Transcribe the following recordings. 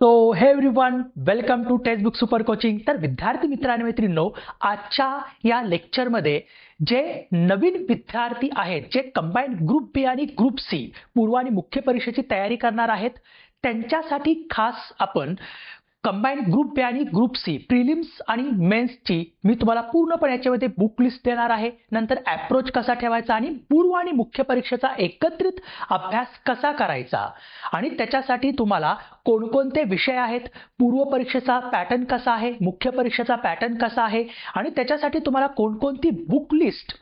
So hey everyone, welcome to textbook super coaching. तर विद्यार्थी मित्र आणि मैत्रिणींनो, आजच्या या लेक्चरमध्ये जे नवीन विद्यार्थी आहेत, जे कंबाईंड ग्रुप बी आणि ग्रुप सी पूर्व आणि मुख्य परीक्षेची तयारी करणार आहेत, त्यांच्यासाठी खास आपण कंबाईंड ग्रुप बी आणि ग्रुप सी प्रिलिम्स आणि मेन्सची मी तुम्हाला पूर्णपणे याच्यामध्ये बुक लिस्ट देणार आहे. नंतर अप्रोच कसा ठेवायचा आणि पूर्व आणि मुख्य परीक्षेचा एकत्रित अभ्यास कसा करायचा आणि त्याच्यासाठी तुम्हाला कोणकोणते विषय आहेत, पूर्व परीक्षेचा पॅटर्न कसा आहे, मुख्य परीक्षेचा पॅटर्न कसा आहे आणि त्याच्यासाठी तुम्हाला कोणकोणती बुक लिस्ट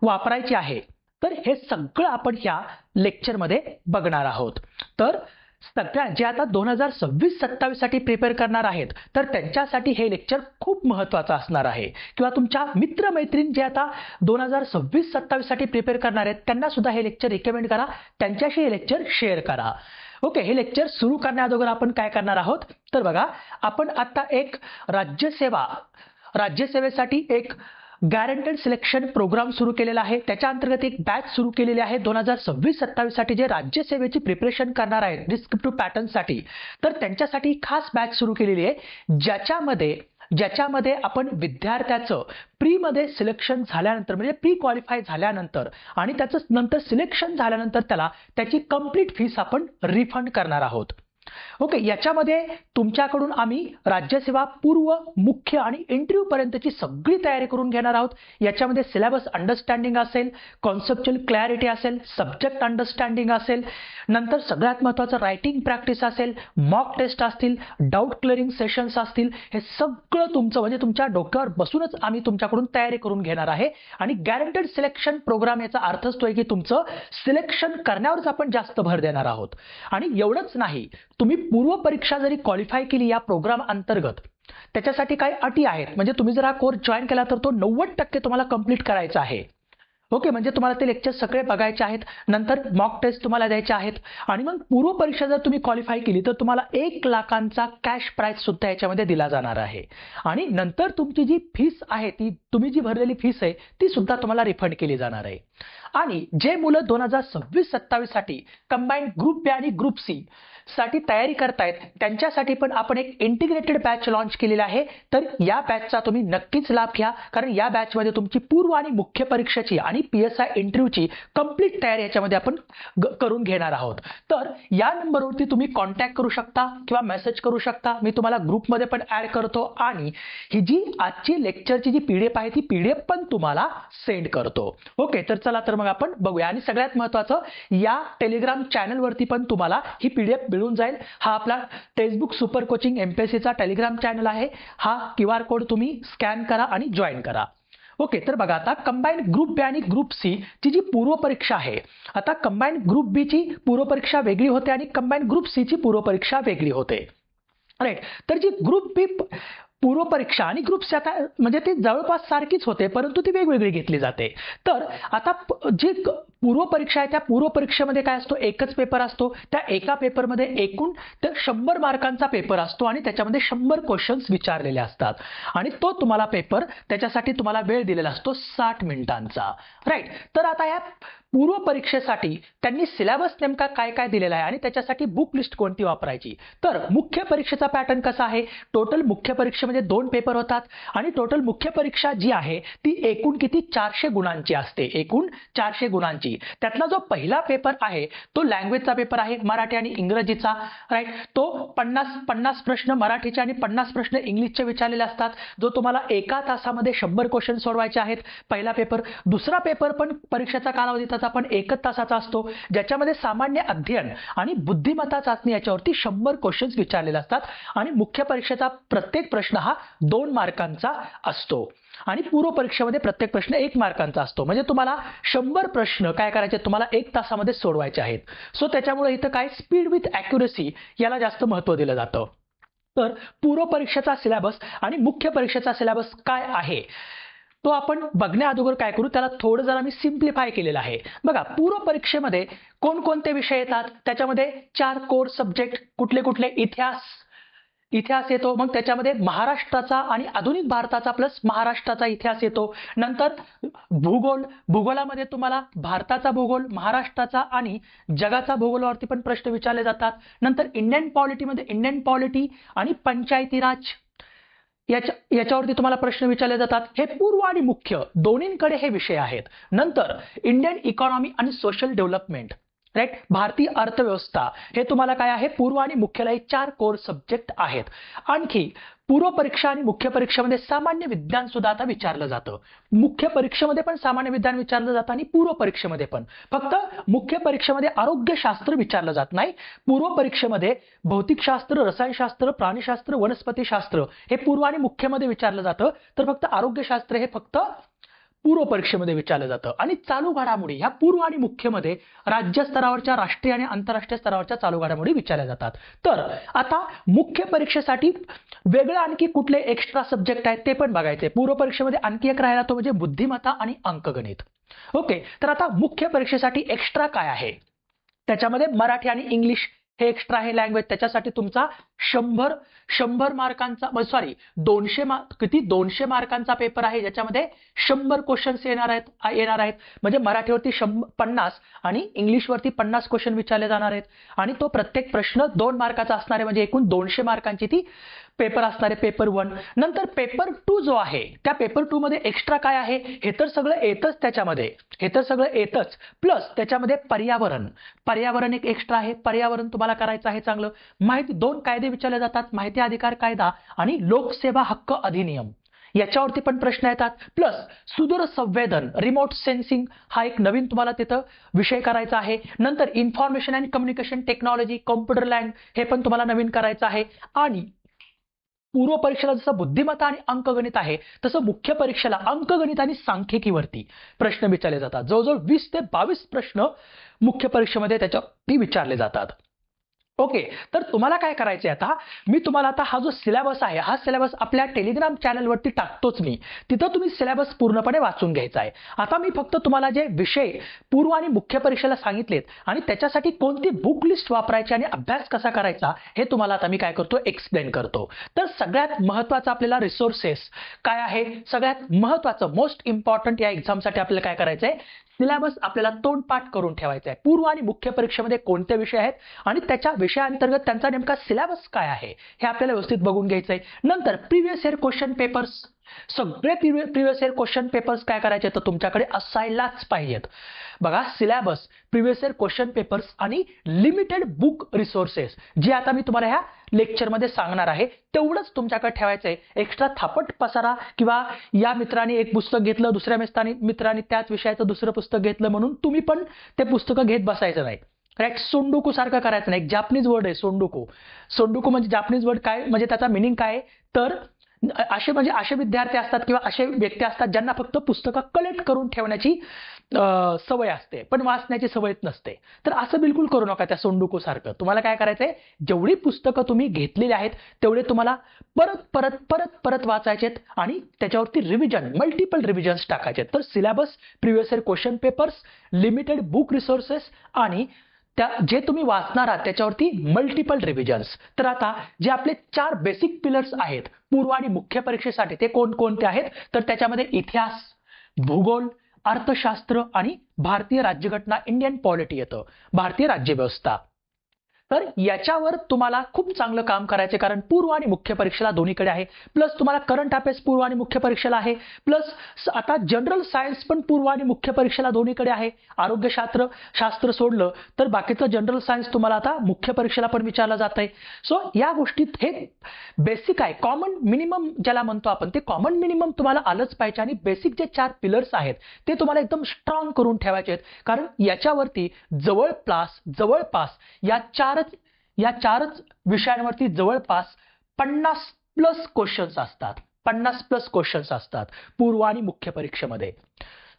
वापरायची आहे, तर हे सगळं आपण या लेक्चरमध्ये बघणार आहोत. तर सगळ्या जे आता 2026-27 साठी प्रिपेअर करणार आहेत, तर त्यांच्यासाठी हे लेक्चर खूप महत्त्वाचं असणार आहे. किंवा तुमच्या मित्रमैत्रीण जे आता 2026-27 साठी प्रिपेअर करणार आहेत, त्यांना सुद्धा हे लेक्चर रिकमेंड करा, त्यांच्याशी हे लेक्चर शेअर करा. ओके, हे लेक्चर सुरू करण्याअगोदर आपण काय करणार आहोत, तर बघा, आपण आता एक राज्यसेवेसाठी एक गॅरंटेड सिलेक्शन प्रोग्राम सुरू केलेला आहे. त्याच्या अंतर्गत एक बॅच सुरू केलेली आहे 2026-27 साठी जे राज्यसेवेची प्रिपरेशन करणार आहेत डिस्क्रिप्टिव्ह पॅटर्न साठी. तर त्यांच्यासाठी खास बॅच सुरू केलेली आहे, ज्याच्यामध्ये आपण विद्यार्थ्याचं प्रीमध्ये सिलेक्शन झाल्यानंतर, म्हणजे प्री क्वालिफाय झाल्यानंतर आणि त्याचं नंतर सिलेक्शन झाल्यानंतर त्याची कंप्लीट फीस आपण रिफंड करणार आहोत. ओके, याच्यामध्ये तुमच्याकडून आम्ही राज्यसेवा पूर्व, मुख्य आणि इंटरव्ह्यू पर्यंतची सगळी तयारी करून घेणार आहोत. याच्यामध्ये सिलेबस अंडरस्टँडिंग असेल, कॉन्सेप्च्युअल क्लॅरिटी असेल, सब्जेक्ट अंडरस्टँडिंग असेल, नंतर सगळ्यात महत्त्वाचं रायटिंग प्रॅक्टिस असेल, मॉक टेस्ट असतील, डाऊट क्लिअरिंग सेशन्स असतील. हे सगळं तुमचं म्हणजे तुमच्या डोक्यावर बसूनच आम्ही तुमच्याकडून तयारी करून घेणार आहे. आणि गॅरंटेड सिलेक्शन प्रोग्राम याचा अर्थ असतो की तुमचं सिलेक्शन करण्यावरच आपण जास्त भर देणार आहोत. आणि एवढंच नाही, तुम्ही पूर्व परीक्षा जरी क्वालिफाय केली या प्रोग्राम अंतर्गत, त्याच्यासाठी काही अटी आहेत. म्हणजे तुम्ही जर हा कोर्स जॉईन केला तर तो 90% तुम्हाला कंप्लीट करायचा आहे. ओके, म्हणजे तुम्हाला ते लेक्चर सगळे बघायचे आहेत, नंतर मॉक टेस्ट तुम्हाला द्यायचे आहेत आणि मग पूर्व परीक्षा जर तुम्ही क्वालिफाय केली तर तुम्हाला 1 लाखांचा कॅश प्राइज सुद्धा याच्यामध्ये दिला जाणार आहे. आणि नंतर तुमची जी फीस आहे, ती तुम्ही जी भरलेली फीस आहे ती सुद्धा तुम्हाला रिफंड केली जाणार आहे. आणि जे मुलं 2026-27 साठी कंबाईंड ग्रुप बी आणि ग्रुप सी साठी तयारी करतायत, त्यांच्यासाठी पण आपण एक इंटिग्रेटेड बॅच लॉन्च केलेला आहे. तर या बॅचचा तुम्ही नक्कीच लाभ घ्या, कारण या बॅचमध्ये तुमची पूर्व आणि मुख्य परीक्षेची आणि PSI इंटरव्ह्यूची कंप्लीट तयारी याच्यामध्ये आपण करून घेणार आहोत. तर या नंबरवरती तुम्ही कॉन्टॅक्ट करू शकता किंवा मेसेज करू शकता. मी तुम्हाला ग्रुपमध्ये पण ऍड करतो आणि ही जी आजची लेक्चरची जी PDF आहे ती PDF पण तुम्हाला सेंड करतो. ओके, तर चला तर मग आपण बघूया. आणि सगळ्यात महत्त्वाचं, या टेलिग्राम चॅनलवरती पण तुम्हाला ही PDF मिळून जाईल. हा आपला टेक्स्टबुक सुपर कोचिंग MPSCचा टेलिग्राम चॅनल आहे. हा QR कोड तुम्ही स्कॅन करा आणि जॉईन करा. ओके, तर बघा, आता कंबाईंड ग्रुप बी आणि ग्रुप सी ची जी पूर्व परीक्षा आहे, आता कंबाईंड ग्रुप बी ची पूर्व परीक्षा वेगळी होते आणि कंबाईंड ग्रुप सी ची पूर्व परीक्षा वेगळी होते. राईट. तर जी ग्रुप बी पूर्व परीक्षा आणि ग्रुप सी आता म्हणजे ती जवळपास सारखीच होते, परंतु ती वेगवेगळी घेतली जाते. तर आता जी पूर्व परीक्षा आहे, त्या पूर्व परीक्षेमध्ये काय असतो, एकच पेपर असतो. त्या एका पेपरमध्ये एकूण 100 मार्कांचा पेपर असतो आणि त्याच्यामध्ये 100 क्वेश्चन्स विचारलेले असतात. आणि तो तुम्हाला पेपर, त्याच्यासाठी तुम्हाला वेळ दिलेला असतो 60 मिनिटांचा. राईट. तर आता या पूर्व परीक्षेसाठी त्यांनी सिलेबस नेमका काय काय दिलेला आहे आणि त्याच्यासाठी बुक लिस्ट कोणती वापरायची. तर मुख्य परीक्षेचा पॅटर्न कसा आहे, टोटल मुख्य परीक्षेमध्ये 2 पेपर होतात आणि टोटल मुख्य परीक्षा जी आहे ती एकूण किती 400 गुणांची असते. एकूण 400 गुणांची. त्यातला जो पहिला पेपर आहे तो लँग्वेजचा पेपर आहे, मराठी आणि इंग्रजीचा. राईट. तो 50 प्रश्न मराठीचे आणि 50 प्रश्न इंग्लिशचे विचारलेले असतात, जो तुम्हाला एका तासामध्ये 100 क्वेश्चन सोडवायचे आहेत. पहिला पेपर. दुसरा पेपर पण परीक्षेचा कालावधी पण 1 तासाचा असतो, ज्याच्यामध्ये सामान्य अध्ययन आणि बुद्धिमत्ता चाचणी याच्यावरती 100 क्वेश्चन्स विचारलेले असतात. आणि मुख्य परीक्षेचा प्रत्येक प्रश्न हा 2 मार्कांचा असतो आणि पूर्व परीक्षेमध्ये प्रत्येक प्रश्न 1 मार्कांचा असतो. म्हणजे तुम्हाला 100 प्रश्न काय करायचे, तुम्हाला 1 तासामध्ये सोडवायचे आहेत. सो त्याच्यामुळे इथं काय, स्पीड विथ ॲक्युरेसी याला जास्त महत्त्व दिलं जातं. तर पूर्व परीक्षेचा सिलेबस आणि मुख्य परीक्षेचा सिलेबस काय आहे तो आपण बघण्या अगोदर काय करू, त्याला थोडं जरा मी सिम्प्लिफाय केलेलं आहे. बघा, पूर्व परीक्षेमध्ये कोणकोणते विषय येतात, त्याच्यामध्ये 4 कोर सब्जेक्ट कुठले कुठले, इतिहास येतो, मग त्याच्यामध्ये महाराष्ट्राचा आणि आधुनिक भारताचा प्लस महाराष्ट्राचा इतिहास येतो. नंतर भूगोलामध्ये तुम्हाला भारताचा भूगोल, महाराष्ट्राचा आणि जगाचा भूगोलावरती पण प्रश्न विचारले जातात. नंतर इंडियन पॉलिटीमध्ये इंडियन पॉलिटी आणि पंचायती राज याच्यावरती तुम्हाला प्रश्न विचारले जातात. हे पूर्व आणि मुख्य दोन्हींकडे हे विषय आहेत. नंतर इंडियन इकॉनॉमी आणि सोशल डेव्हलपमेंट, राईट, भारतीय अर्थव्यवस्था, हे तुम्हाला काय आहे, पूर्व आणि मुख्यला हे 4 कोर सब्जेक्ट आहेत. आणखी पूर्व परीक्षा आणि मुख्य परीक्षेमध्ये सामान्य विज्ञान सुद्धा आता विचारलं जातं. मुख्य परीक्षेमध्ये पण सामान्य विज्ञान विचारलं जातं आणि पूर्व परीक्षेमध्ये पण. फक्त मुख्य परीक्षेमध्ये आरोग्यशास्त्र विचारलं जात नाही. पूर्व परीक्षेमध्ये भौतिकशास्त्र, रसायनशास्त्र, प्राणीशास्त्र, वनस्पतीशास्त्र हे पूर्व आणि मुख्यमध्ये विचारलं जातं. तर फक्त आरोग्यशास्त्र हे फक्त पूर्व परीक्षेमध्ये विचारलं जातं. आणि चालू घडामोडी ह्या पूर्व आणि मुख्यमध्ये राज्य स्तरावरच्या, राष्ट्रीय आणि आंतरराष्ट्रीय स्तरावरच्या चालू घडामोडी विचारल्या जातात. तर आता मुख्य परीक्षेसाठी वेगळं आणखी कुठले एक्स्ट्रा सब्जेक्ट आहेत ते पण बघायचे. पूर्व परीक्षेमध्ये आणखी एक राहिला तो म्हणजे बुद्धिमत्ता आणि अंकगणित. ओके, तर आता मुख्य परीक्षेसाठी एक्स्ट्रा काय आहे, त्याच्यामध्ये मराठी आणि इंग्लिश हे एक्स्ट्रा आहे लँग्वेज. त्याच्यासाठी तुमचा 100 मार्कांचा, सॉरी 200 मार्कांचा पेपर आहे, ज्याच्यामध्ये 100 क्वेश्चन्स येणार आहेत. म्हणजे मराठीवरती 50 आणि इंग्लिशवरती 50 क्वेश्चन विचारले जाणार आहेत. आणि तो प्रत्येक प्रश्न 2 मार्काचा असणार आहे, म्हणजे एकूण 200 मार्कांची ती पेपर असणार आहे, पेपर 1. नंतर पेपर 2 जो आहे, त्या पेपर 2 मध्ये एक्स्ट्रा काय आहे, हे तर सगळं येतच त्याच्यामध्ये, प्लस त्याच्यामध्ये पर्यावरण एक एक्स्ट्रा आहे. पर्यावरण तुम्हाला करायचं आहे चांगलं. माहिती 2 कायदे विचारले जातात, माहिती अधिकार कायदा आणि लोकसेवा हक्क अधिनियम, याच्यावरती पण प्रश्न येतात. प्लस सुदूर संवेदन, रिमोट सेन्सिंग हा एक नवीन तुम्हाला तिथं विषय करायचा आहे. नंतर information and communication technology, computer land हे पण तुम्हाला नवीन करायचं आहे. आणि पूर्व परीक्षेला जसं बुद्धिमत्ता आणि अंकगणित आहे, तसं मुख्य परीक्षेला अंकगणित आणि सांख्यिकीवरती प्रश्न विचारले जातात. जवळजवळ 20 ते 22 प्रश्न मुख्य परीक्षेमध्ये त्याच्यावरती विचारले जातात. ओके, तर तुम्हाला काय करायचंय, आता मी तुम्हाला आता हा जो सिलेबस आहे, हा सिलेबस आपल्या टेलिग्राम चॅनलवरती टाकतोच मी, तिथं तुम्ही सिलेबस पूर्णपणे वाचून घ्यायचा आहे. आता मी फक्त तुम्हाला जे विषय पूर्व आणि मुख्य परीक्षेला सांगितलेत आणि त्याच्यासाठी कोणती बुक लिस्ट वापरायची आणि अभ्यास कसा करायचा हे तुम्हाला आता मी काय करतो, एक्सप्लेन करतो. तर सगळ्यात महत्त्वाचं आपल्याला रिसोर्सेस काय आहे, सगळ्यात महत्त्वाचं मोस्ट इम्पॉर्टंट या एक्झामसाठी आपल्याला काय करायचंय, सिलेबस आपल्याला तोंडपाठ करून ठेवायचा आहे. पूर्व आणि मुख्य परीक्षेमध्ये कोणते विषय आहेत आणि त्याच्या विषयांतर्गत त्यांचा नेमका सिलेबस काय आहे हे आपल्याला व्यवस्थित बघून घ्यायचंय. नंतर प्रिव्हियस इयर क्वेश्चन पेपर्स, सगळे प्रिव्हियस इयर क्वेश्चन पेपर्स काय करायचे तर तुमच्याकडे असायलाच पाहिजेत. बघा, syllabus, previous year question papers आणि लिमिटेड बुक रिसोर्सेस, जे आता मी तुम्हाला ह्या लेक्चरमध्ये सांगणार आहे तेवढंच तुमच्याकडे ठेवायचंय. एक्स्ट्रा थापट पसारा किंवा या मित्राने एक पुस्तक घेतलं, दुसऱ्या मित्राने त्याच विषयाचं दुसरं पुस्तक घेतलं म्हणून तुम्ही पण ते पुस्तकं घेत बसायचं नाही. राईट, सोंडुकू सारखं करायचं नाही. एक जापनीज वर्ड आहे सोंडुकू म्हणजे जापनीज वर्ड काय, म्हणजे त्याचा मिनिंग काय, तर असे विद्यार्थी असतात किंवा असे व्यक्ती असतात ज्यांना फक्त पुस्तकं कलेक्ट करून ठेवण्याची सवय असते पण वाचण्याची सवय नसते. तर असं बिलकुल करू नका त्या सोंडुकू सारखं. तुम्हाला काय करायचंय, जेवढी पुस्तकं तुम्ही घेतलेली आहेत तेवढे तुम्हाला परत वाचायचेत आणि त्याच्यावरती रिव्हिजन, मल्टिपल रिव्हिजन्स टाकायचे. तर syllabus, previous year question papers, limited book resources आणि जे तुम्ही वाचणार आहात त्याच्यावरती मल्टिपल रिव्हिजन्स. तर आता जे आपले 4 बेसिक पिलर्स आहेत पूर्व आणि मुख्य परीक्षेसाठी ते कोणकोणते आहेत, तर त्याच्यामध्ये इतिहास, भूगोल, अर्थशास्त्र आणि भारतीय राज्यघटना, इंडियन पॉलिटी येतं, भारतीय राज्यव्यवस्था. तर याच्यावर तुम्हाला खूप चांगलं काम करायचे, कारण पूर्व आणि मुख्य परीक्षेला दोन्हीकडे आहे. प्लस तुम्हाला करंट अफेअर्स पूर्व आणि मुख्य परीक्षेला आहे. प्लस आता जनरल सायन्स पण पूर्व आणि मुख्य परीक्षेला दोन्हीकडे आहे. आरोग्यशास्त्र सोडलं तर बाकीचं जनरल सायन्स तुम्हाला आता मुख्य परीक्षेला पण विचारलं जात आहे. सो या गोष्टीत हे बेसिक आहे, कॉमन मिनिमम ज्याला म्हणतो आपण, ते कॉमन मिनिमम तुम्हाला आलंच पाहिजे. आणि बेसिक जे 4 पिलर्स आहेत ते तुम्हाला एकदम स्ट्रॉंग करून ठेवायचे आहेत, कारण याच्यावरती जवळपास या चारच विषयांवरती जवळपास 50 प्लस क्वेश्चन्स असतात पूर्व आणि मुख्य परीक्षेमध्ये.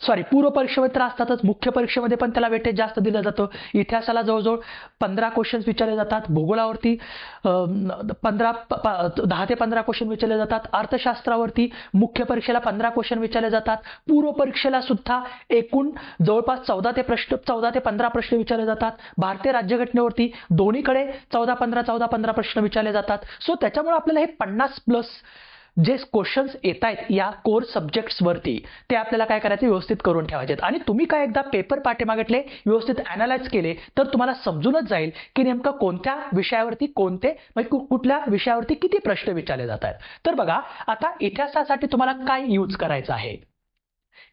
सॉरी पूर्व परीक्षेमध्ये तर असतातच, मुख्य परीक्षेमध्ये पण त्याला वेटेज जास्त दिलं जातं. इतिहासाला जवळजवळ 15 क्वेश्चन्स विचारले जातात, भूगोलावरती 10 ते 15 क्वेश्चन विचारले जातात, अर्थशास्त्रावरती मुख्य परीक्षेला 15 क्वेश्चन विचारले जातात, पूर्व परीक्षेला सुद्धा एकूण जवळपास 14 ते 15 प्रश्न विचारले जातात, भारतीय राज्यघटनेवरती दोन्हीकडे 14-15 प्रश्न विचारले जातात. सो त्याच्यामुळे आपल्याला हे 50+ जे क्वेश्चन्स येत आहेत या कोर सब्जेक्ट्स वरती ते आपल्याला काय करायचे, व्यवस्थित करून ठेवायचे. आणि तुम्ही काय एकदा पेपर पाठीमागटले व्यवस्थित अनालाइज केले तर तुम्हाला समजूनच जाईल की नेमकं कोणत्या विषयावरती कुठल्या विषयावरती किती प्रश्न विचारले जात आहेत. तर बघा आता इतिहासासाठी तुम्हाला काय यूज करायचं आहे.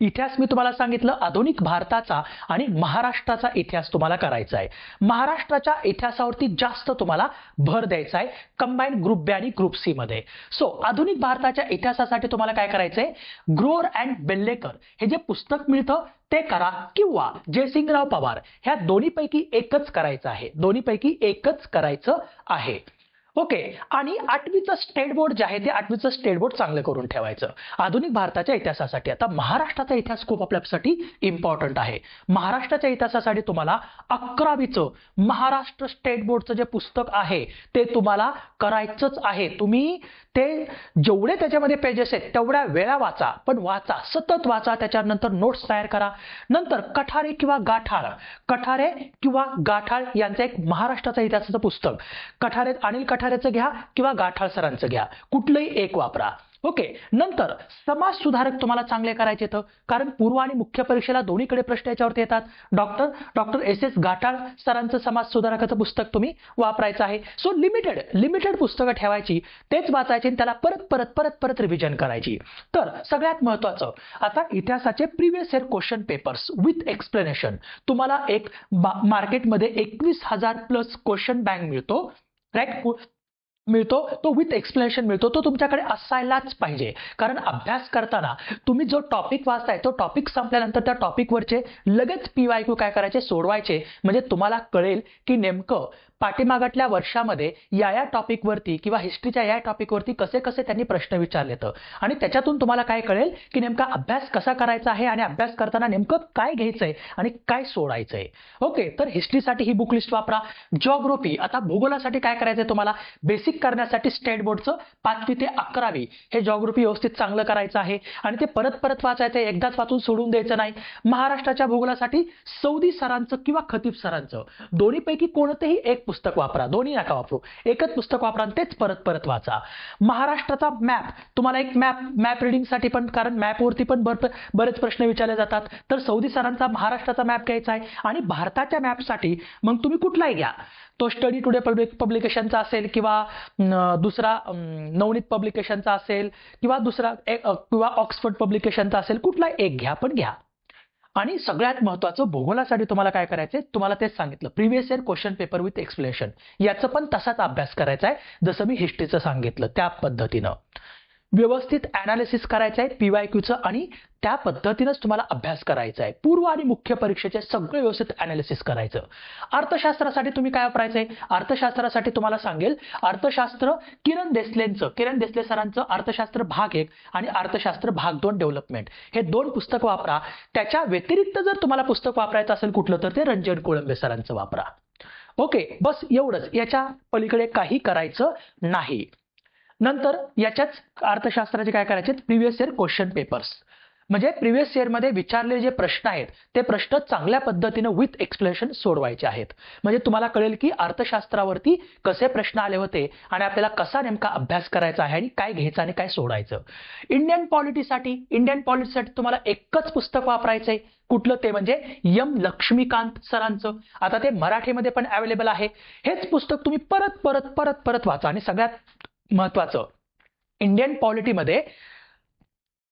इतिहास मी तुम्हाला सांगितलं आधुनिक भारताचा आणि महाराष्ट्राचा इतिहास तुम्हाला करायचा आहे. महाराष्ट्राच्या इतिहासावरती जास्त तुम्हाला भर द्यायचा आहे कंबाईन ग्रुप बी आणि ग्रुप सी मध्ये. सो आधुनिक भारताच्या इतिहासासाठी तुम्हाला काय करायचंय, ग्रोअर अँड बेल्लेकर हे जे पुस्तक मिळतं ते करा किंवा जयसिंगराव पवार ह्या दोन्हीपैकी एकच करायचं आहे, दोन्हीपैकी एकच करायचं आहे. ओके. आणि 8वीचं स्टेट बोर्ड जे आहे ते 8वीचं स्टेट बोर्ड चांगलं करून ठेवायचं आधुनिक भारताच्या इतिहासासाठी. आता महाराष्ट्राचा इतिहास खूप आपल्यासाठी इम्पॉर्टंट आहे. महाराष्ट्राच्या इतिहासासाठी तुम्हाला 11वीचं महाराष्ट्र स्टेट बोर्डचं जे पुस्तक आहे ते तुम्हाला करायचंच आहे. तुम्ही ते जेवढे त्याच्यामध्ये पेजेस आहेत तेवढ्या वेळा वाचा, पण वाचा, सतत वाचा, त्याच्यानंतर नोट्स तयार करा. नंतर कठारे किंवा गाठाळ यांचं एक महाराष्ट्राचा इतिहासाचं पुस्तक, अनिल कठारेचं घ्या किंवा गाठाळ सरांचं घ्या, कुठलंही एक वापरा. ओके. नंतर समाज सुधारक तुम्हाला चांगले करायचे तर, कारण पूर्व आणि मुख्य परीक्षेला दोन्हीकडे प्रश्न याच्यावरती येतात. डॉक्टर एस गाठाळ सरांचं समाज सुधारकाचं पुस्तक तुम्ही वापरायचं आहे. सो लिमिटेड पुस्तकं ठेवायची, तेच वाचायचे आणि त्याला परत रिव्हिजन करायची. तर सगळ्यात महत्वाचं आता इतिहासाचे previous year question papers with explanation तुम्हाला एक मार्केटमध्ये 21,000+ क्वेश्चन बँक मिळतो, राईट, तो विथ एक्सप्लेनेशन मिळतो. तो तुमच्याकडे असायलाच पाहिजे, कारण अभ्यास करताना तुम्ही जो टॉपिक वाचताय तो टॉपिक संपल्यानंतर त्या टॉपिकवरचे लगेच PYQ काय करायचे, सोडवायचे. म्हणजे तुम्हाला कळेल की नेमकं पाठीमागटल्या वर्षामध्ये या टॉपिकवरती किंवा हिस्ट्रीच्या या टॉपिकवरती कसे त्यांनी प्रश्न विचारलेत, आणि त्याच्यातून तुम्हाला काय कळेल की नेमका अभ्यास कसा करायचा आहे आणि अभ्यास करताना नेमकं काय घ्यायचंय आणि काय सोडायचंय. ओके. तर हिस्ट्रीसाठी ही बुक लिस्ट वापरा. जिओग्राफी, आता भूगोलासाठी काय करायचंय तुम्हाला, बेसिक करण्यासाठी स्टेट बोर्डचं 5वी ते 11वी हे जिओग्राफी व्यवस्थित चांगलं करायचं आहे आणि ते परत वाचायचं, एकदाच वाचून सोडून द्यायचं नाही. महाराष्ट्राच्या भूगोलासाठी सौदी सरांचं किंवा खतीब सरांचं दोन्हीपैकी कोणतेही एक पुस्तक वापरा, दोन्ही नका वापरू, एकच पुस्तक वापरा आणि तेच परत वाचा. महाराष्ट्राचा मॅप तुम्हाला एक मॅप रिडिंगसाठी पण, कारण मॅपवरती पण बरेच प्रश्न विचारले जातात, तर सौदी सरांचा महाराष्ट्राचा मॅप घ्यायचा आहे. आणि भारताच्या मॅपसाठी मग तुम्ही कुठलाही घ्या, तो स्टडी टुडे पब्लिकेशनचा असेल किंवा दुसरा नवनीत पब्लिकेशनचा असेल किंवा ऑक्सफर्ड पब्लिकेशनचा असेल, कुठला एक घ्या, पण घ्या. आणि सगळ्यात महत्त्वाचं भूगोलासाठी तुम्हाला काय करायचंय, तुम्हाला तेच सांगितलं, previous year question paper with explanation, याचं पण तसाच अभ्यास करायचा आहे जसं मी हिस्ट्रीचं सांगितलं त्या पद्धतीनं. व्यवस्थित अनालिसिस करायचं आहे PYQचं आणि त्या पद्धतीनंच तुम्हाला अभ्यास करायचा आहे. पूर्व आणि मुख्य परीक्षेचे सगळे व्यवस्थित अनालिसिस करायचं. अर्थशास्त्रासाठी तुम्ही काय वापरायचंय, अर्थशास्त्रासाठी तुम्हाला सांगेल अर्थशास्त्र किरण देसले सरांचं अर्थशास्त्र भाग 1 आणि अर्थशास्त्र भाग 2 डेव्हलपमेंट हे 2 पुस्तक वापरा. त्याच्या व्यतिरिक्त जर तुम्हाला पुस्तक वापरायचं असेल कुठलं तर ते रंजन कोळंबे सरांचं वापरा. ओके. बस एवढंच, याच्या पलीकडे काही करायचं नाही. नंतर याच्याच अर्थशास्त्राचे काय करायचे, प्रिव्हियस इयर क्वेश्चन पेपर्स, म्हणजे प्रिव्हियस इयरमध्ये विचारलेले जे प्रश्न आहेत ते प्रश्न चांगल्या पद्धतीने विथ एक्सप्लेनेशन सोडवायचे आहेत. म्हणजे तुम्हाला कळेल की अर्थशास्त्रावरती कसे प्रश्न आले होते आणि आपल्याला कसा नेमका अभ्यास करायचा आहे आणि काय घ्यायचं आणि काय सोडायचं. इंडियन पॉलिटीसाठी तुम्हाला एकच पुस्तक वापरायचंय, कुठलं ते म्हणजे एम लक्ष्मीकांत सरांचं. आता ते मराठीमध्ये पण अवेलेबल आहे. हेच पुस्तक तुम्ही परत वाचा. आणि सगळ्यात महत्वाचं, इंडियन पॉलिटीमध्ये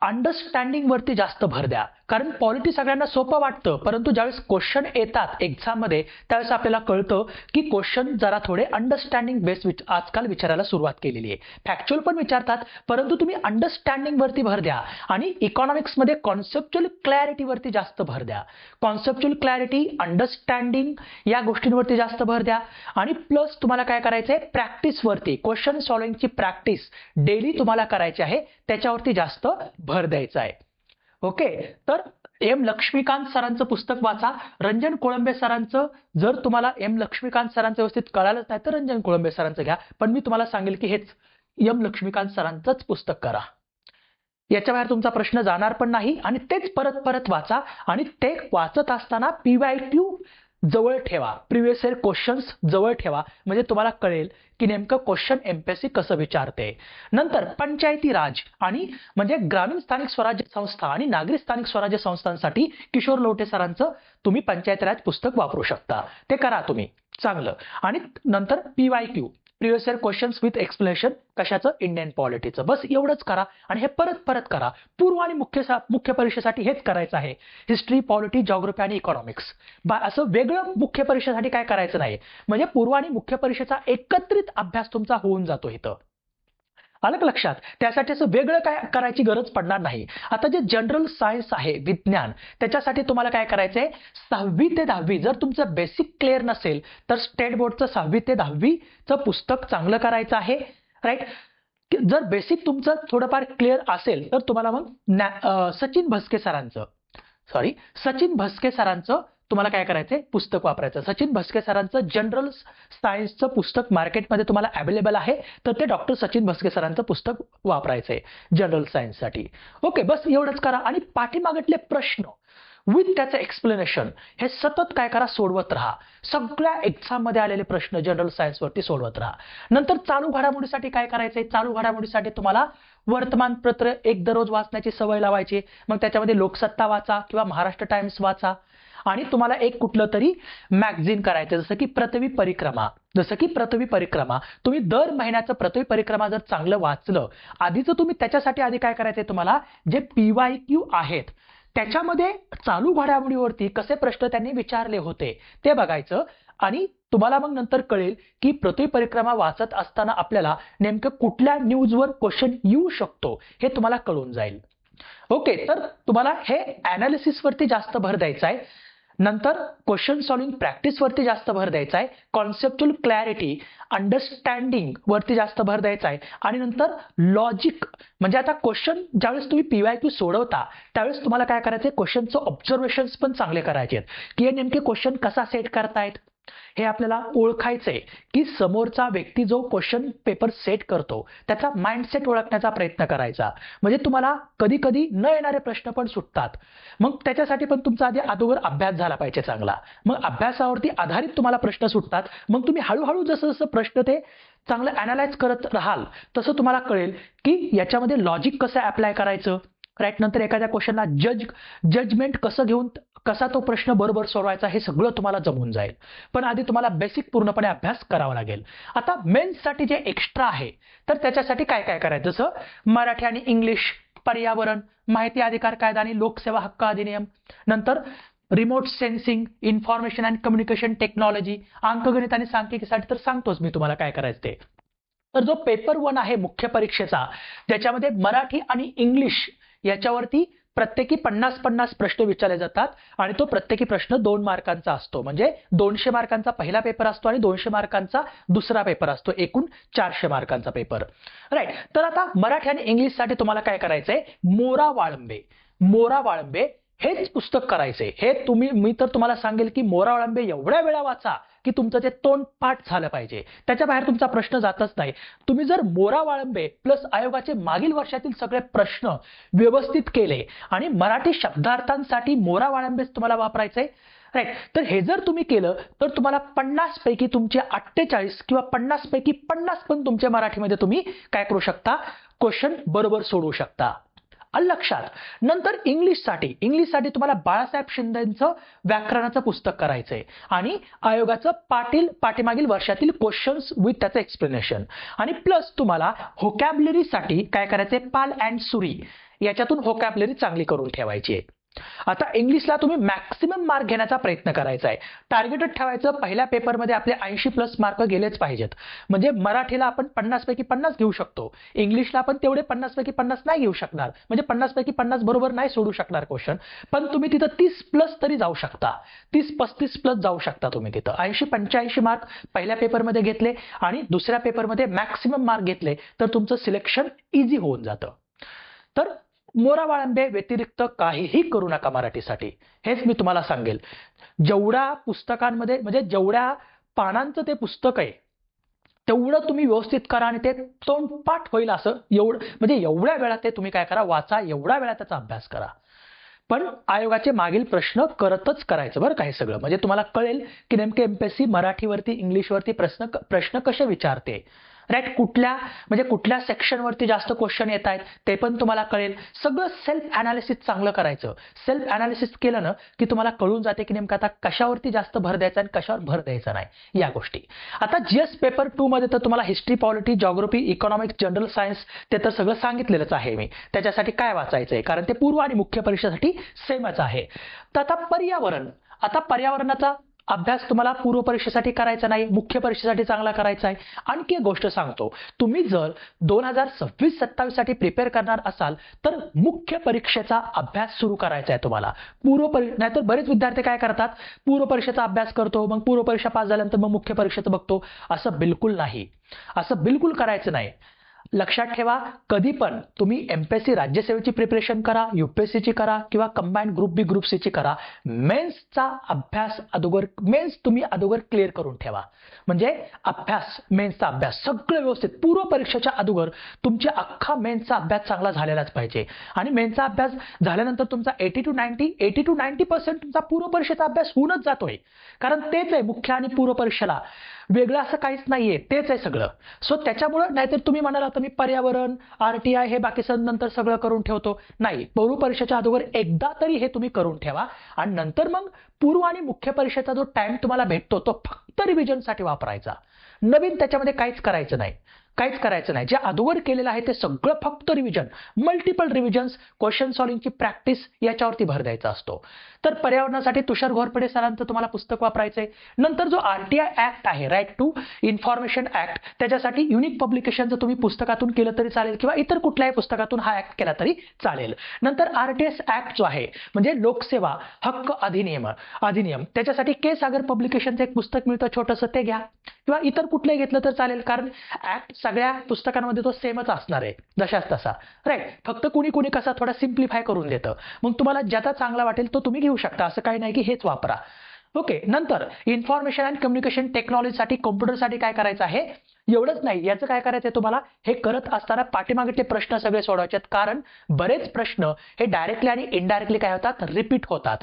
अंडरस्टँडिंग वरती जास्त भर द्या, कारण पॉलिटी सगळ्यांना सोपं वाटतं, परंतु ज्यावेळेस क्वेश्चन येतात एक्झाम मध्ये त्यावेळेस आपल्याला कळतं की क्वेश्चन जरा थोडे अंडरस्टँडिंग बेस्ड आजकाल विचारायला सुरुवात केलेली आहे. फॅक्च्युअल पण विचारतात, परंतु तुम्ही अंडरस्टँडिंग वरती भर द्या. आणि इकॉनॉमिक्स मध्ये कॉन्सेप्च्युअल क्लॅरिटी वरती जास्त भर द्या. कॉन्सेप्च्युअल क्लॅरिटी, अंडरस्टँडिंग या गोष्टींवरती जास्त भर द्या. आणि प्लस तुम्हाला काय करायचंय, प्रॅक्टिस वरती, क्वेश्चन सॉल्व्हिंगची प्रॅक्टिस डेली तुम्हाला करायची आहे, त्याच्यावरती जास्त भर द्यायचा आहे. ओके. तर एम लक्ष्मीकांत सरांचं पुस्तक वाचा. रंजन कोळंबे सरांचं, जर तुम्हाला एम लक्ष्मीकांत सरांचं व्यवस्थित कळालंच नाही तर रंजन कोळंबे सरांचं घ्या, पण मी तुम्हाला सांगेल की हेच एम लक्ष्मीकांत सरांचंच पुस्तक करा. याच्या बाहेर तुमचा प्रश्न जाणार पण नाही आणि तेच परत परत वाचा. आणि ते वाचत असताना PYQ जवळ ठेवा, प्रिव्हियस इयर क्वेश्चन्स जवळ ठेवा, म्हणजे तुम्हाला कळेल की नेमकं क्वेश्चन एमपीएससी कसं विचारते. नंतर पंचायती राज आणि म्हणजे ग्रामीण स्थानिक स्वराज्य संस्था आणि नागरी स्थानिक स्वराज्य संस्थांसाठी किशोर लोटे सरांचं तुम्ही पंचायती राज पुस्तक वापरू शकता, ते करा तुम्ही चांगलं. आणि नंतर PYQ previous year questions with explanation कशाचं, इंडियन पॉलिटीचं, बस एवढंच करा. आणि हे परत परत करा. पूर्व आणि मुख्य परीक्षेसाठी हेच करायचं आहे. हिस्ट्री, पॉलिटी, जॉग्राफी आणि इकॉनॉमिक्स, असं वेगळं मुख्य परीक्षेसाठी काय करायचं नाही. म्हणजे पूर्व आणि मुख्य परीक्षेचा एकत्रित अभ्यास तुमचा होऊन जातो इथं. आलं का लक्षात? त्यासाठी असं वेगळं काय करायची गरज पडणार नाही. आता जे जनरल सायन्स आहे, विज्ञान, त्याच्यासाठी तुम्हाला काय करायचंय, 6वी ते 10वी जर तुमचं बेसिक क्लिअर नसेल तर स्टेट बोर्डचं 6वी ते 10वीचं पुस्तक चांगलं करायचं आहे, राईट. जर बेसिक तुमचं थोडंफार क्लिअर असेल तर तुम्हाला मग सचिन भस्के सरांचं तुम्हाला काय करायचंय, पुस्तक वापरायचं. सचिन भस्के सरांचं जनरल सायन्सचं पुस्तक मार्केटमध्ये तुम्हाला अवेलेबल आहे, तर ते डॉक्टर सचिन भस्के सरांचं पुस्तक वापरायचंय जनरल सायन्ससाठी. ओके, बस एवढंच करा. आणि पाठीमागटले प्रश्न विथ त्याचं एक्सप्लेनेशन हे सतत काय करा, सोडवत राहा. सगळ्या एक्झाम मध्ये आलेले प्रश्न जनरल सायन्स वरती सोडवत राहा. नंतर चालू घडामोडीसाठी काय करायचंय, चालू घडामोडीसाठी तुम्हाला वर्तमानपत्र एक दररोज वाचण्याची सवय लावायची. मग त्याच्यामध्ये लोकसत्ता वाचा किंवा महाराष्ट्र टाइम्स वाचा. आणि तुम्हाला एक कुठलं तरी मॅगझिन करायचं, जसं की पृथ्वी परिक्रमा. तुम्ही दर महिन्याचं पृथ्वी परिक्रमा जर चांगलं वाचलं, आधीचं तुम्ही त्याच्यासाठी आधी काय करायचंय, तुम्हाला जे PYQ आहेत त्याच्यामध्ये चालू घडामोडीवरती कसे प्रश्न त्यांनी विचारले होते ते बघायचं. आणि तुम्हाला मग नंतर कळेल की पृथ्वी परिक्रमा वाचत असताना आपल्याला नेमकं कुठल्या न्यूजवर क्वेश्चन येऊ शकतो हे तुम्हाला कळून जाईल. ओके, तर तुम्हाला हे अनालिसिस वरती जास्त भर द्यायचा आहे. नंतर क्वेश्चन सॉल्विंग प्रॅक्टिस वरती जास्त भर द्यायचा आहे. कॉन्सेप्च्युअल क्लॅरिटी, अंडरस्टँडिंग वरती जास्त भर द्यायचा आहे. आणि नंतर लॉजिक, म्हणजे आता क्वेश्चन ज्यावेळेस तुम्ही PYQ सोडवता त्यावेळेस तुम्हाला काय करायचंय, क्वेश्चनचं ऑब्झर्वेशन्स पण चांगले करायचे आहेत की हे नेमके क्वेश्चन कसा सेट करतायत हे आपल्याला ओळखायचंय. की समोरचा व्यक्ती जो क्वेश्चन पेपर सेट करतो त्याचा माइंडसेट ओळखण्याचा प्रयत्न करायचा. म्हणजे तुम्हाला कधी कधी न येणारे प्रश्न पण सुटतात, मग त्याच्यासाठी पण तुमचा आधी अगोदर अभ्यास झाला पाहिजे चांगला. मग अभ्यासावरती आधारित तुम्हाला प्रश्न सुटतात. मग तुम्ही हळूहळू जसं जसं प्रश्न ते चांगलं अनालाइज करत राहाल तसं तुम्हाला कळेल की याच्यामध्ये लॉजिक कसं अप्लाय करायचं, राईट. नंतर एखाद्या क्वेश्चनला जजमेंट कसं घेऊन कसा तो प्रश्न बरोबर सोडवायचा हे सगळं तुम्हाला जमून जाईल. पण आधी तुम्हाला बेसिक पूर्णपणे अभ्यास करावा लागेल. आता मेन्ससाठी जे एक्स्ट्रा आहे तर त्याच्यासाठी काय काय करायचं, जसं मराठी आणि इंग्लिश, पर्यावरण, माहिती अधिकार कायदा आणि लोकसेवा हक्क अधिनियम, नंतर remote sensing, information and communication technology, अंकगणित आणि सांख्यिकीसाठी तर सांगतोच मी तुम्हाला काय करायचं ते. तर जो पेपर 1 आहे मुख्य परीक्षेचा, त्याच्यामध्ये मराठी आणि इंग्लिश याच्यावरती प्रत्येकी 50-50 प्रश्न विचारले जातात. आणि तो प्रत्येकी प्रश्न 2 मार्कांचा असतो. म्हणजे 200 मार्कांचा पहिला पेपर असतो आणि 200 मार्कांचा दुसरा पेपर असतो, एकूण 400 मार्कांचा पेपर, राईट. तर आता मराठी आणि इंग्लिशसाठी तुम्हाला काय करायचंय, मोरा वाळंबे हेच पुस्तक करायचंय. हे मी तर तुम्हाला सांगेल की मोरा वाळंबे एवढ्या वेळा वाचा की तुमचं ते तोंडपाठ झालं पाहिजे. त्याच्या बाहेर तुमचा प्रश्न जातच नाही. तुम्ही जर मोरा वाळंबे प्लस आयोगाचे मागील वर्षातील सगळे प्रश्न व्यवस्थित केले आणि मराठी शब्दार्थांसाठी मोरा वाळंबेच तुम्हाला वापरायचंय, राईट. तर हे जर तुम्ही केलं तर तुम्हाला 50 पैकी तुमचे 48 किंवा 50 पैकी 50 पण तुमच्या मराठीमध्ये तुम्ही काय करू शकता, क्वेश्चन बरोबर सोडवू शकता. लक्षात. नंतर इंग्लिशसाठी तुम्हाला बाळासाहेब शिंदेचं व्याकरणाचं पुस्तक करायचंय आणि आयोगाचं पाठीमागील वर्षातील क्वेश्चन्स विथ त्याचं एक्सप्लेनेशन. आणि प्लस तुम्हाला व्होकॅब्युलरीसाठी काय करायचंय, पाल अँड सुरी याच्यातून व्होकॅब्युलरी चांगली करून ठेवायची आहे. आता इंग्लिशला तुम्ही मॅक्सिमम मार्क घेण्याचा प्रयत्न करायचा आहे. टार्गेटेड ठेवायचं, पहिल्या पेपरमध्ये आपले 80+ मार्क गेलेच पाहिजेत. म्हणजे मराठीला आपण 50 पैकी 50 घेऊ शकतो, इंग्लिशला आपण तेवढे 50 पैकी 50 नाही घेऊ शकणार. म्हणजे 50 पैकी 50 बरोबर नाही सोडू शकणार क्वेश्चन, पण तुम्ही तिथं 30+ तरी जाऊ शकता, 30-35+ जाऊ शकता तुम्ही तिथं. 80-85 मार्क पहिल्या पेपरमध्ये घेतले आणि दुसऱ्या पेपरमध्ये मॅक्सिमम मार्क घेतले तर तुमचं सिलेक्शन इझी होऊन जातं. तर मोरा वाळंबे व्यतिरिक्त काहीही करू नका मराठीसाठी, हेच मी तुम्हाला सांगेल. जेवढ्या पुस्तकांमध्ये म्हणजे जेवढ्या पानांचं ते पुस्तक आहे तेवढं तुम्ही व्यवस्थित करा आणि ते तोंडपाठ होईल असं एवढं म्हणजे एवढ्या वेळा ते तुम्ही काय करा, वाचा, एवढ्या वेळा त्याचा अभ्यास करा. पण आयोगाचे मागील प्रश्न करतच करायचं बरं का हे सगळं, म्हणजे तुम्हाला कळेल की नेमके एमपीएससी मराठीवरती इंग्लिशवरती प्रश्न कसे विचारते, राईट. कुठल्या सेक्शनवरती जास्त क्वेश्चन येत आहेत ते पण तुम्हाला कळेल. सगळं सेल्फ अनालिसिस चांगलं करायचं. सेल्फ अनालिसिस केलं ना की तुम्हाला कळून जाते की नेमकं आता कशावरती जास्त भर द्यायचा आणि कशावर भर द्यायचा नाही या गोष्टी. आता जीएस पेपर 2 मध्ये तर तुम्हाला history, polity, geography, economics, general science ते तर सगळं सांगितलेलंच आहे मी. त्याच्यासाठी काय वाचायचंय कारण ते पूर्व आणि मुख्य परीक्षेसाठी सेमच आहे. तर आता पर्यावरणाचा अभ्यास तुम्हाला पूर्व परीक्षेसाठी करायचा नाही, मुख्य परीक्षेसाठी चांगला करायचा आहे. आणखी एक गोष्ट सांगतो, तुम्ही जर 2026-27 साठी प्रिपेअर करणार असाल तर मुख्य परीक्षेचा अभ्यास सुरू करायचा आहे तुम्हाला. नाहीतर बरेच विद्यार्थी काय करतात, पूर्व परीक्षेचा अभ्यास करतो, मग पूर्व परीक्षा पास झाल्यानंतर मग मुख्य परीक्षेचं बघतो. असं बिलकुल नाही, असं बिलकुल करायचं नाही. लक्षात ठेवा, कधी पण तुम्ही एमपीएससी राज्यसेवेची प्रिपरेशन करा, यूपीएससीची करा किंवा कंबाईंड ग्रुप बी ग्रुप सीची करा, मेन्सचा अभ्यास मेन्स तुम्ही अगोदर क्लिअर करून ठेवा. म्हणजे मेन्सचा अभ्यास सगळं व्यवस्थित पूर्व परीक्षेच्या अगोदर तुमच्या अख्खा मेन्सचा अभ्यास चांगला झालेलाच पाहिजे. आणि मेन्सचा अभ्यास झाल्यानंतर तुमचा 80 to 90% तुमचा पूर्व परीक्षेचा अभ्यास होऊनच जातोय. कारण तेच आहे मुख्य आणि पूर्व परीक्षेला, वेगळं असं काहीच नाहीये, तेच आहे सगळं. सो त्याच्यामुळे नाहीतर तुम्ही म्हणाल आता मी पर्यावरण, आरटीआय हे बाकी नंतर सगळं करून ठेवतो. नाही, पूर्व परीक्षेच्या अगोदर एकदा तरी हे तुम्ही करून ठेवा आणि नंतर मग पूर्व आणि मुख्य परीक्षेचा जो टाइम तुम्हाला भेटतो तो फक्त रिव्हिजनसाठी वापरायचा. नवीन त्याच्यामध्ये काहीच करायचं नाही. जे अगोदर केलेलं आहे ते सगळं फक्त रिव्हिजन, मल्टिपल रिव्हिजन्स, क्वेश्चन सॉल्व्हिंगची प्रॅक्टिस याच्यावरती भर द्यायचा असतो. तर पर्यावरणासाठी तुषार घोरपडे सरांचं तुम्हाला पुस्तक वापरायचंय. नंतर जो आरटीआय ऍक्ट आहे, राईट टू इन्फॉर्मेशन ऍक्ट, त्याच्यासाठी युनिक पब्लिकेशनचं तुम्ही पुस्तकातून केलं तरी चालेल किंवा इतर कुठल्याही पुस्तकातून हा ऍक्ट केला तरी चालेल. नंतर आरटीएस ऍक्ट जो आहे म्हणजे लोकसेवा हक्क अधिनियम, त्याच्यासाठी के सागर पब्लिकेशनचं एक पुस्तक मिळतं छोटंसं, ते घ्या किंवा इतर कुठलंही घेतलं तर चालेल. कारण ऍक्ट सगळ्या पुस्तकांमध्ये तो सेमच असणार आहे जशाच तसा, राईट. फक्त कुणी कसा थोडा सिम्प्लिफाय करून देतं. मग तुम्हाला ज्याचा चांगला वाटेल तो तुम्ही घेऊ शकता, असं काही नाही की हेच वापरा. ओके. नंतर इन्फॉर्मेशन अँड कम्युनिकेशन टेक्नॉलॉजीसाठी, कॉम्प्युटरसाठी काय करायचं आहे, एवढंच नाही, याचं काय करायचंय तुम्हाला, हे करत असताना पाठीमागचे प्रश्न सगळे सोडवायचे. कारण बरेच प्रश्न हे डायरेक्टली आणि इनडायरेक्टली काय होतात, रिपीट होतात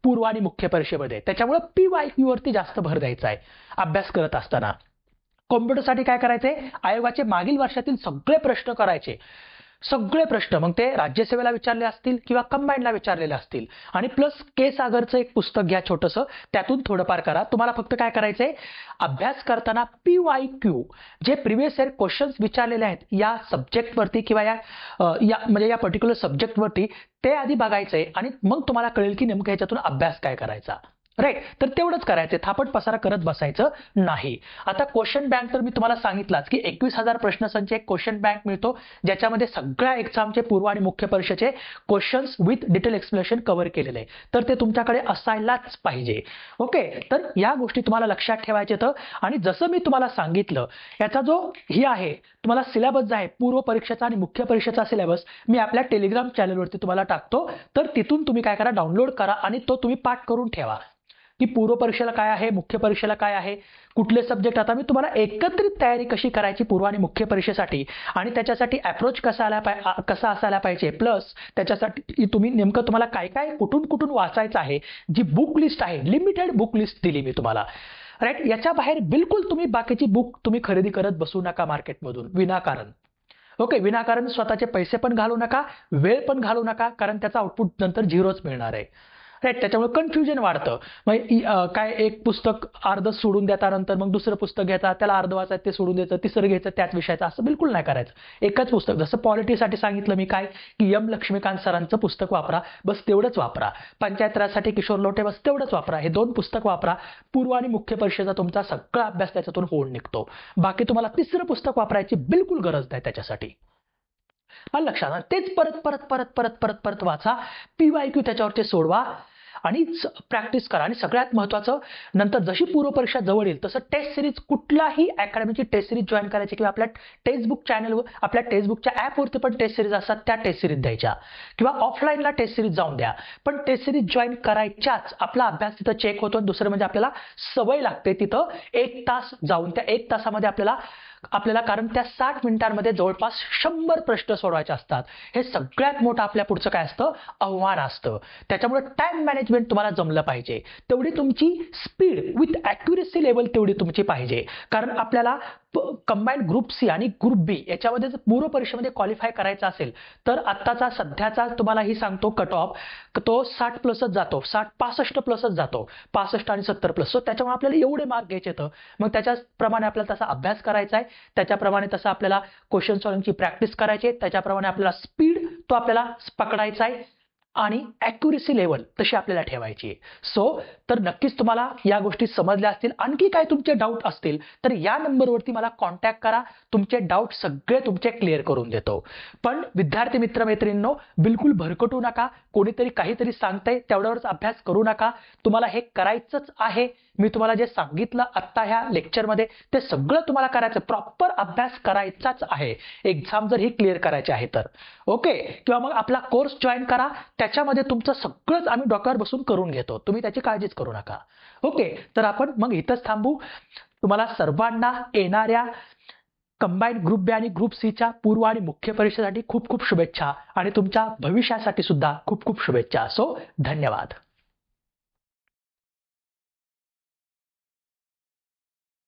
पूर्व आणि मुख्य परीक्षेमध्ये. त्याच्यामुळे पीवायक्यू वरती जास्त भर द्यायचा आहे अभ्यास करत असताना. कॉम्प्युटरसाठी काय करायचंय, आयोगाचे मागील वर्षातील सगळे प्रश्न करायचे, सगळे प्रश्न, मग ते राज्यसेवेला विचारले असतील किंवा कंबाईंडला विचारलेले असतील. आणि प्लस के सागरचं एक पुस्तक घ्या छोटंसं, त्यातून थोडंफार करा. तुम्हाला फक्त काय करायचंय, अभ्यास करताना पीवायक्यू जे प्रिव्हियस इयर क्वेश्चन्स विचारलेले आहेत या सब्जेक्टवरती किंवा या पर्टिक्युलर सब्जेक्टवरती ते आधी बघायचंय आणि मग तुम्हाला कळेल की नेमकं ह्याच्यातून अभ्यास काय करायचा, राईट. तर तेवढंच करायचं, थापट पसारा करत बसायचं नाही. आता क्वेश्चन बँक तर मी तुम्हाला सांगितलाच की 21,000 प्रश्नसंच एक क्वेश्चन बँक मिळतो, ज्याच्यामध्ये सगळ्या एक्झामचे पूर्व आणि मुख्य परीक्षेचे questions with detail explanation cover केलेले आहे. तर ते तुमच्याकडे असायलाच पाहिजे. ओके. तर या गोष्टी तुम्हाला लक्षात ठेवायचे. तर आणि जसं मी तुम्हाला सांगितलं, याचा जो ही आहे तुम्हाला सिलेबस आहे पूर्व परीक्षेचा आणि मुख्य परीक्षेचा सिलेबस, मी आपल्या टेलिग्राम चॅनलवरती तुम्हाला टाकतो. तर तिथून तुम्ही काय करा, डाउनलोड करा आणि तो तुम्ही पाठ करून ठेवा की पूर्व परीक्षेला काय आहे, मुख्य परीक्षेला काय आहे, कुठले सब्जेक्ट. आता मी तुम्हाला एकत्रित तयारी कशी करायची पूर्व आणि मुख्य परीक्षेसाठी आणि त्याच्यासाठी अप्रोच कसा असायला पाहिजे, प्लस त्याच्यासाठी तुम्हाला काय काय कुठून वाचायचं आहे, जी बुक लिस्ट आहे, लिमिटेड बुक लिस्ट दिली मी तुम्हाला, राईट. याच्या बाहेर बिलकुल तुम्ही बाकीची बुक तुम्ही खरेदी करत बसू नका मार्केटमधून विनाकारण. ओके. विनाकारण स्वतःचे पैसे पण घालू नका, वेळ पण घालू नका, कारण त्याचा आउटपुट नंतर झिरोच मिळणार आहे, राईट. त्याच्यामुळे कन्फ्युजन वाढतं. मग काय एक पुस्तक अर्ध सोडून देता, नंतर मग दुसरं पुस्तक घ्यायचं, त्याला अर्ध वाचायचं ते सोडून द्यायचं, तिसरं घ्यायचं त्याच विषयाचं, असं बिलकुल नाही करायचं. एकच पुस्तक, जसं पॉलिटीसाठी सांगितलं मी काय की एम लक्ष्मीकांत सरांचं पुस्तक वापरा, बस तेवढंच वापरा. पंचायत राजसाठी किशोर लोटे, बस तेवढंच वापरा. हे 2 पुस्तक वापरा. पूर्व आणि मुख्य परीक्षेचा तुमचा सगळा अभ्यास त्याच्यातून होऊन निघतो. बाकी तुम्हाला तिसरं पुस्तक वापरायची बिलकुल गरज नाही त्याच्यासाठी. लक्षात. तेच परत वाचा, पीवायक्यू त्याच्यावरती सोडवा. आणि प्रॅक्टिस करा. आणि सगळ्यात महत्त्वाचं, नंतर जशी पूर्वपरीक्षा जवळ येईल तसं टेस्ट सिरीज, कुठलाही अकॅडमीची टेस्ट सिरीज जॉईन करायची किंवा आपल्या टेक्स्टबुक चॅनलवर, आपल्या टेक्स्टबुकच्या ॲपवरती पण टेस्ट सिरीज असतात, त्या टेस्ट सिरीज द्यायच्या किंवा ऑफलाईनला टेस्ट सिरीज जाऊन द्या. पण टेस्ट सिरीज जॉईन करायच्याच. आपला अभ्यास तिथं चेक होतो. दुसरं म्हणजे आपल्याला सवय लागते तिथं 1 तास जाऊन. त्या 1 तासामध्ये आपल्याला कारण त्या 60 मिनिटांमध्ये जवळपास 100 प्रश्न सोडवायचे असतात. हे सगळ्यात मोठं आपल्या पुढचं काय असतं, आव्हान असतं. त्याच्यामुळे टाइम मॅनेजमेंट तुम्हाला जमलं पाहिजे. तेवढी तुमची स्पीड विथ ॲक्युरेसी लेवल तेवढी तुमची पाहिजे. कारण आपल्याला कंबाईंड ग्रुप सी आणि ग्रुप बी याच्यामध्ये जर पूर्व परीक्षेमध्ये क्वालिफाय करायचं असेल तर आत्ताचा सध्याचा तुम्हालाही सांगतो कट ऑफ तो 60 प्लसच जातो, 65 प्लसच जातो, 65 आणि 70 प्लस. सो त्याच्यामुळे आपल्याला एवढे मार्क घ्यायचे येतं. मग त्याच्याप्रमाणे आपल्याला तसा अभ्यास करायचा आहे, त्याच्याप्रमाणे तसं आपल्याला क्वेश्चन सॉल्विंगची प्रॅक्टिस करायची आहे, त्याच्याप्रमाणे आपल्याला स्पीड तो आपल्याला पकडायचा आहे आणि ॲक्युरेसी लेवल तशी आपल्याला ठेवायची आहे. सो तर नक्कीच तुम्हाला या गोष्टी समजल्या असतील. आणखी काय तुमचे डाऊट असतील तर या नंबरवरती मला कॉन्टॅक्ट करा. तुमचे डाऊट सगळे तुमचे क्लिअर करून देतो. पण विद्यार्थी मित्रमैत्रिणींनो, बिलकुल भरकटू नका. कोणीतरी काहीतरी सांगतंय तेवढ्यावरच अभ्यास करू नका. तुम्हाला हे करायचंच आहे. मी तुम्हाला जे सांगितलं आत्ता ह्या लेक्चरमध्ये ते सगळं तुम्हाला करायचं, प्रॉपर अभ्यास करायचाच आहे. एक्झाम जर ही क्लिअर करायची आहे तर ओके. किंवा मग आपला कोर्स जॉईन करा, त्याच्यामध्ये तुमचं सगळंच आम्ही डोक्यावर बसून करून घेतो. तुम्ही त्याची काळजीच करू नका. ओके, तर आपण मग इथंच थांबू. तुम्हाला सर्वांना येणाऱ्या कंबाईंड ग्रुप बी आणि ग्रुप सीच्या पूर्व आणि मुख्य परीक्षेसाठी खूप खूप शुभेच्छा आणि तुमच्या भविष्यासाठी सुद्धा खूप खूप शुभेच्छा. सो धन्यवाद.